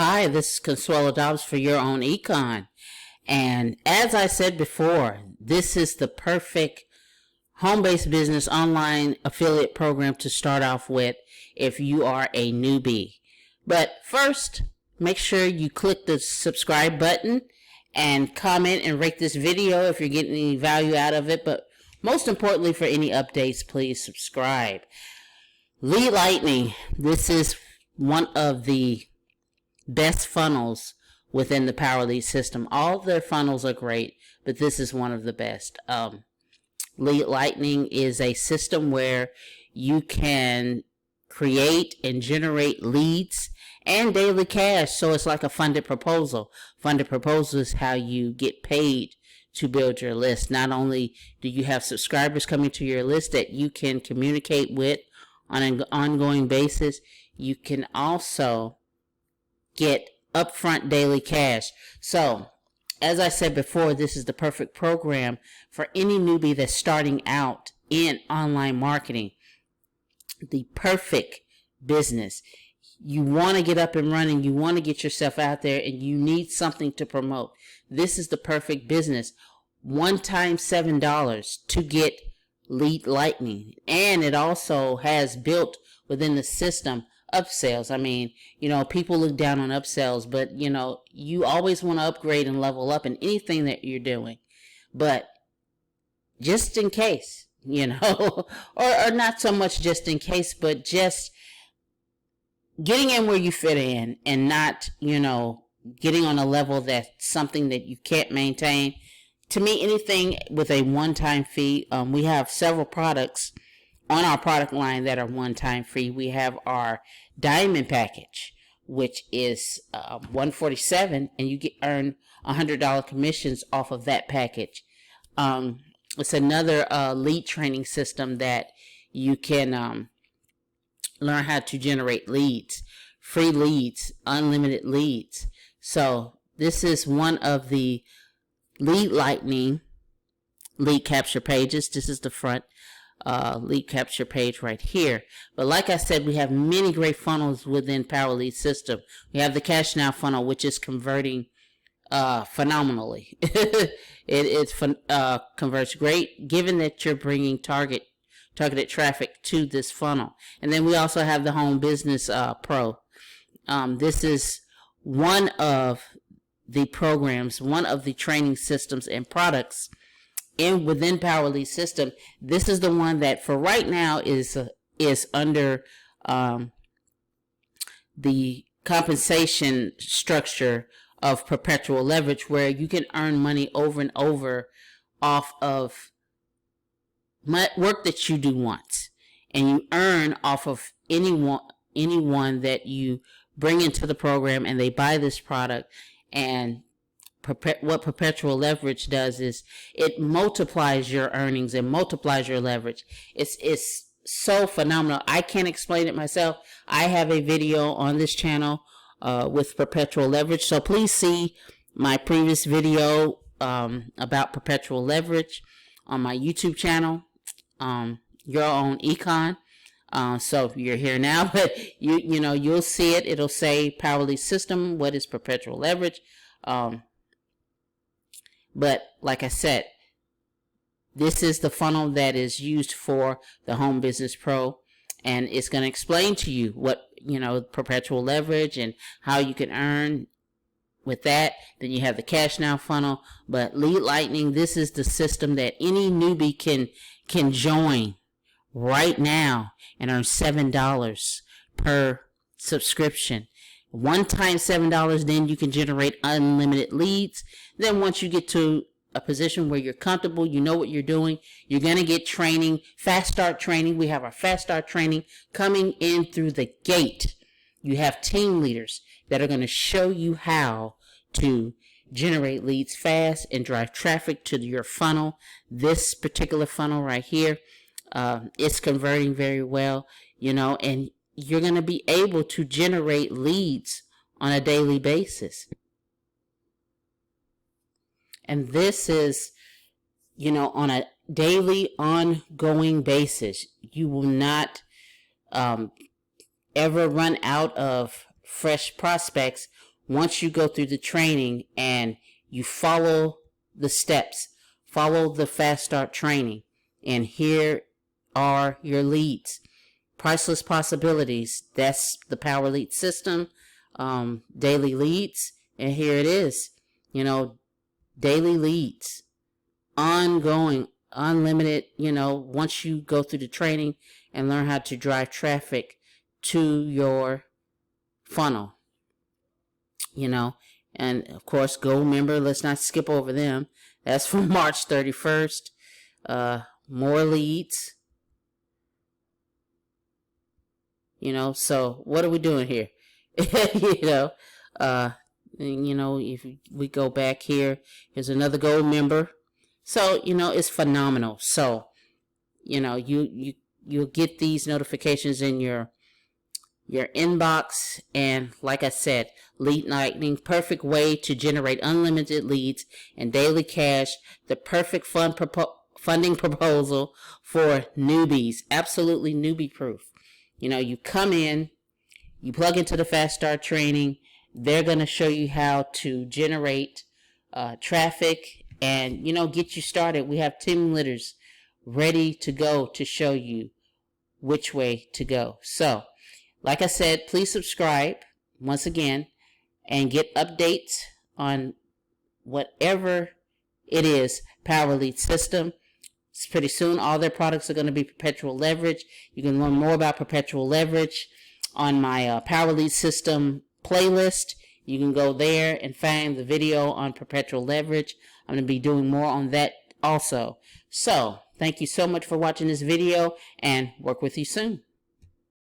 Hi, this is Consuelo Dobbs for Your Own Econ. And as I said before, this is the perfect home-based business online affiliate program to start off with if you are a newbie. But first, make sure you click the subscribe button and comment and rate this video if you're getting any value out of it. But most importantly, for any updates, please subscribe. Lead Lightning, this is one of the best funnels within the Power Lead system. All their funnels are great, but this is one of the best. Lead Lightning is a system where you can create and generate leads and daily cash. So it's like a funded proposal. Funded proposal is how you get paid to build your list. Not only do you have subscribers coming to your list that you can communicate with on an ongoing basis, you can also get upfront daily cash. So, as I said before, this is the perfect program for any newbie that's starting out in online marketing. The perfect business. You want to get up and running, you want to get yourself out there, and you need something to promote. This is the perfect business. One time $7 to get Lead Lightning. And it also has built within the system upsells. I mean, people look down on upsells, but you always want to upgrade and level up in anything that you're doing. But just in case, or not so much just in case, but just getting in where you fit in and not, getting on a level that's something that you can't maintain. To me, anything with a one-time fee, we have several products on our product line that are one-time free. We have our Diamond package, which is $147, and you earn $100 commissions off of that package. It's another lead training system that you can learn how to generate leads, free leads, unlimited leads. So this is one of the Lead Lightning lead capture pages. This is the front lead capture page right here. But like I said, we have many great funnels within Power Lead system. We have the Cash Now funnel, which is converting phenomenally. it converts great, given that you're bringing targeted traffic to this funnel. And then we also have the Home Business Pro. This is one of the programs, one of the training systems and products within Power Lead system. This is the one that for right now is under the compensation structure of perpetual leverage, where you can earn money over and over off of work that you do once, and you earn off of anyone that you bring into the program and they buy this product. And what perpetual leverage does is it multiplies your earnings and multiplies your leverage. It's so phenomenal. I can't explain it myself. I have a video on this channel with perpetual leverage, so please see my previous video about perpetual leverage on my YouTube channel, Your Own Econ. So you're here now, but you'll see it. It'll say Power Lead system. What is perpetual leverage? But like I said, this is the funnel that is used for the Home Business Pro, and it's going to explain to you what perpetual leverage and how you can earn with that. Then you have the Cash Now funnel. But Lead Lightning, this is the system that any newbie can join right now and earn $7 per subscription. One time $7, then you can generate unlimited leads. Then once you get to a position where you're comfortable, you know what you're doing, you're going to get training, fast start training. We have our fast start training coming in through the gate. You have team leaders that are going to show you how to generate leads fast and drive traffic to your funnel. This particular funnel right here, it's converting very well, and you're going to be able to generate leads on a daily basis. And this is, on a daily, ongoing basis. You will not ever run out of fresh prospects once you go through the training and you follow the steps, follow the Fast Start training, and here are your leads. Priceless possibilities. That's the Power Lead system. Daily leads. And here it is. Daily leads. Ongoing, unlimited, once you go through the training and learn how to drive traffic to your funnel. And of course, Gold member, let's not skip over them. That's from March 31st. More leads. So what are we doing here? If we go back here, here's another Gold member. So, it's phenomenal. So, you'll get these notifications in your inbox. And like I said, Lead Lightning, perfect way to generate unlimited leads and daily cash. The perfect funding proposal for newbies. Absolutely newbie proof. You come in, you plug into the Fast Start training. They're going to show you how to generate traffic and, get you started. We have team leaders ready to go to show you which way to go. So, like I said, please subscribe once again and get updates on whatever it is, Power Lead system. Pretty soon, all their products are going to be perpetual leverage. You can learn more about perpetual leverage on my Power Lead system playlist. You can go there and find the video on perpetual leverage. I'm going to be doing more on that also. So, thank you so much for watching this video, and work with you soon.